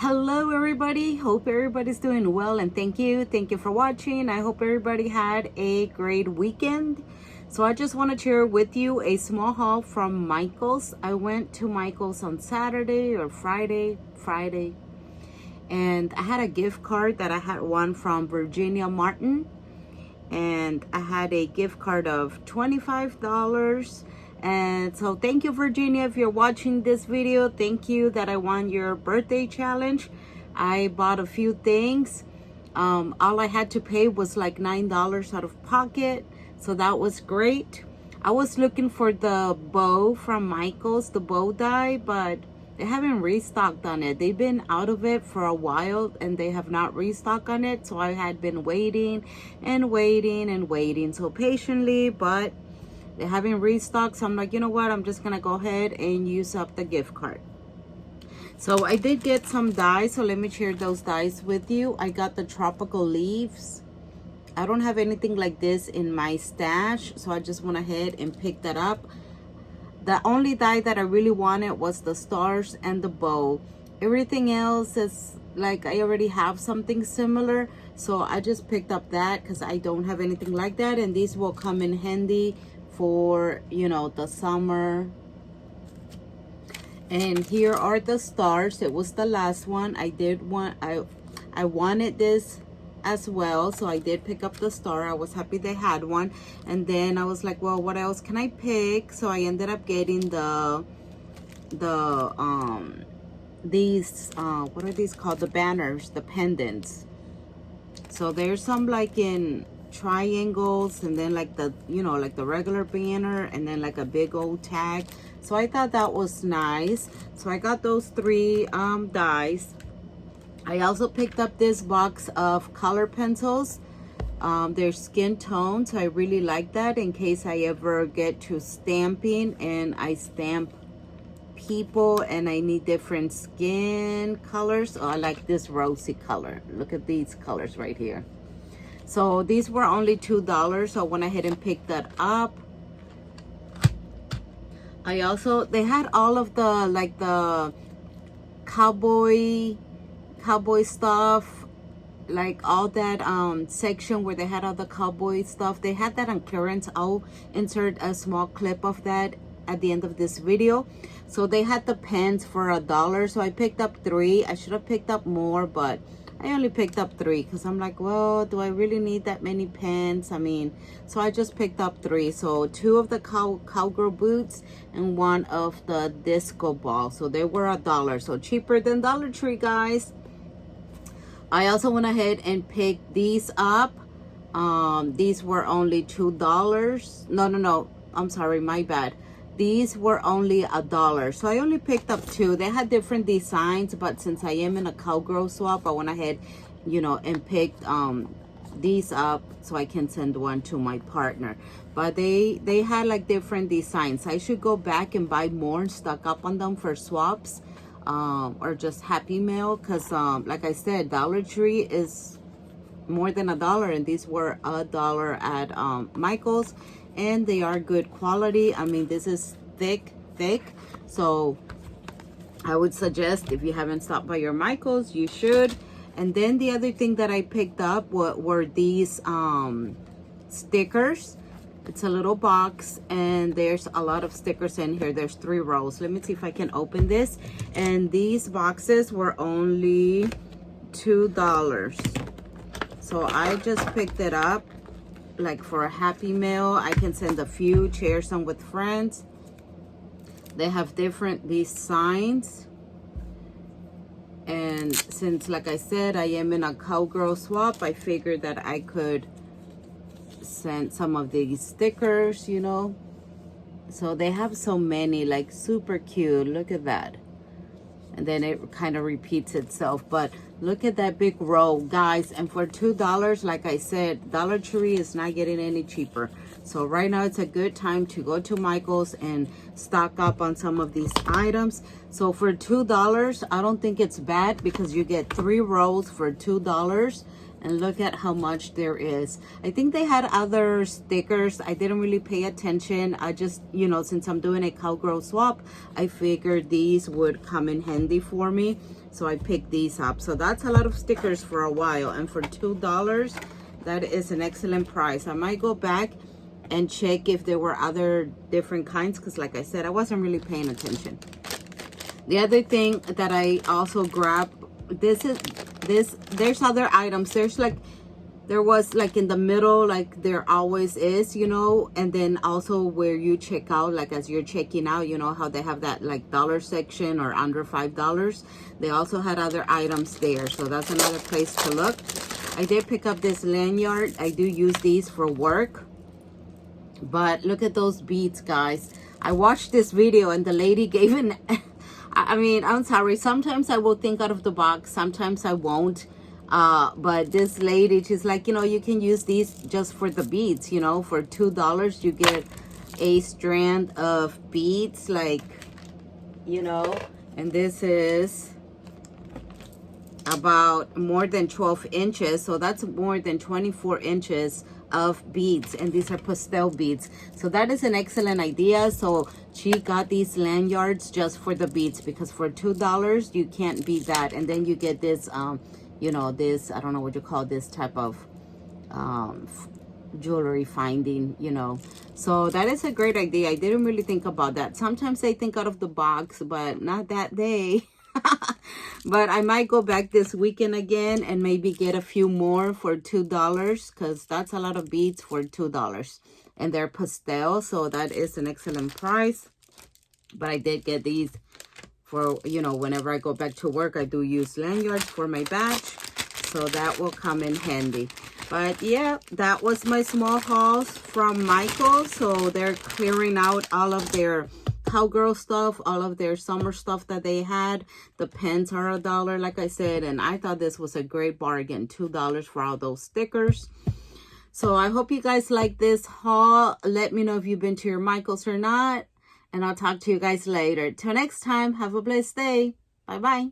Hello everybody, hope everybody's doing well, and thank you for watching. I hope everybody had a great weekend. So I just want to share with you a small haul from Michael's. I went to Michael's on Saturday or Friday, and I had a gift card that I had won from Virginia Martin, and I had a gift card of $25. And so thank you, Virginia, if you're watching this video. Thank you that I won your birthday challenge. I bought a few things. All I had to pay was like $9 out of pocket, so that was great. I was looking for the bow from Michael's, the bow die, but they haven't restocked on it. They've been out of it for a while and they have not restocked on it, so I had been waiting and waiting and waiting so patiently, but they haven't restocked. So I'm like, you know what, I'm just gonna go ahead and use up the gift card. So I did get some dies, so let me share those dies with you. I got the tropical leaves. I don't have anything like this in my stash, so I just went ahead and picked that up. The only die that I really wanted was the stars and the bow. Everything else is like I already have something similar, so I just picked up that because I don't have anything like that, and these will come in handy for, you know, the summer. And here are the stars. It was the last one. I wanted this as well, so I did pick up the star. I was happy they had one, and then I was like, well, what else can I pick? So I ended up getting these what are these called, the banners, the pendants. So there's some like in triangles, and then like the, you know, like the regular banner, and then like a big old tag. So I thought that was nice, so I got those three dies. I also picked up this box of color pencils. They're skin tone, so I really like that in case I ever get to stamping and I stamp people and I need different skin colors. Oh, I like this rosy color. Look at these colors right here. So these were only $2, so I went ahead and picked that up. They had all of the, like the cowboy stuff, like all that section where they had all the cowboy stuff. They had that on clearance. I'll insert a small clip of that at the end of this video. So they had the pens for $1, so I picked up 3. I should have picked up more, but I only picked up 3 because I'm like, well, do I really need that many pens? I mean, so I just picked up 3. So 2 of the cowgirl boots and 1 of the disco ball. So they were $1, so cheaper than Dollar Tree, guys. I also went ahead and picked these up. These were only $2. No, I'm sorry, my bad. These were only $1, so I only picked up 2. They had different designs, but since I am in a cowgirl swap, I went ahead, you know, and picked these up so I can send one to my partner. But they had like different designs. I should go back and buy more and stock up on them for swaps, or just Happy Meal, because like I said, Dollar Tree is more than $1, and these were $1 at Michael's, and they are good quality. I mean, this is thick, so I would suggest, if you haven't stopped by your Michael's, you should. And then the other thing that I picked up were these stickers. It's a little box, and there's a lot of stickers in here. There's 3 rows. Let me see if I can open this. And these boxes were only $2. So I just picked it up like for a Happy Meal. I can send a few, share some with friends. They have different designs, and since, like I said, I am in a cowgirl swap, I figured that I could send some of these stickers, you know. So they have so many, like super cute. Look at that. And then it kind of repeats itself, but look at that big row, guys. And for $2, like I said, Dollar Tree is not getting any cheaper. So right now it's a good time to go to Michael's and stock up on some of these items. So for $2, I don't think it's bad, because you get 3 rows for $2. And look at how much there is. I think they had other stickers. I didn't really pay attention. I just, you know, since I'm doing a cowgirl swap, I figured these would come in handy for me. So I picked these up. So that's a lot of stickers for a while. And for $2, that is an excellent price. I might go back and check if there were other different kinds, because like I said, I wasn't really paying attention. The other thing that I also grabbed, there's other items. There was like in the middle, like there always is, you know, and then also where you check out, like as you're checking out, you know how they have that like dollar section or under $5. They also had other items there, so that's another place to look. I did pick up this lanyard. I do use these for work, but look at those beads, guys. I watched this video and the lady gave an I mean, I'm sorry, sometimes I will think out of the box, sometimes I won't. But this lady, she's like, you know, you can use these just for the beads, you know, for $2 you get a strand of beads, like, you know, and this is about more than 12 inches, so that's more than 24 inches of beads, and these are pastel beads. So that is an excellent idea. So she got these lanyards just for the beads, because for $2 you can't beat that. And then you get this you know, this, I don't know what you call this type of jewelry finding, you know. So that is a great idea. I didn't really think about that. Sometimes I think out of the box, but not that day. But I might go back this weekend again and maybe get a few more for $2, because that's a lot of beads for $2. And they're pastel, so that is an excellent price. But I did get these for, you know, whenever I go back to work, I do use lanyards for my badge, so that will come in handy. But yeah, that was my small hauls from Michael's. So they're clearing out all of their cowgirl stuff, all of their summer stuff that they had. The pens are $1, like I said, and I thought this was a great bargain, $2 for all those stickers. So I hope you guys like this haul. Let me know if you've been to your Michael's or not, and I'll talk to you guys later. Till next time, have a blessed day. Bye bye.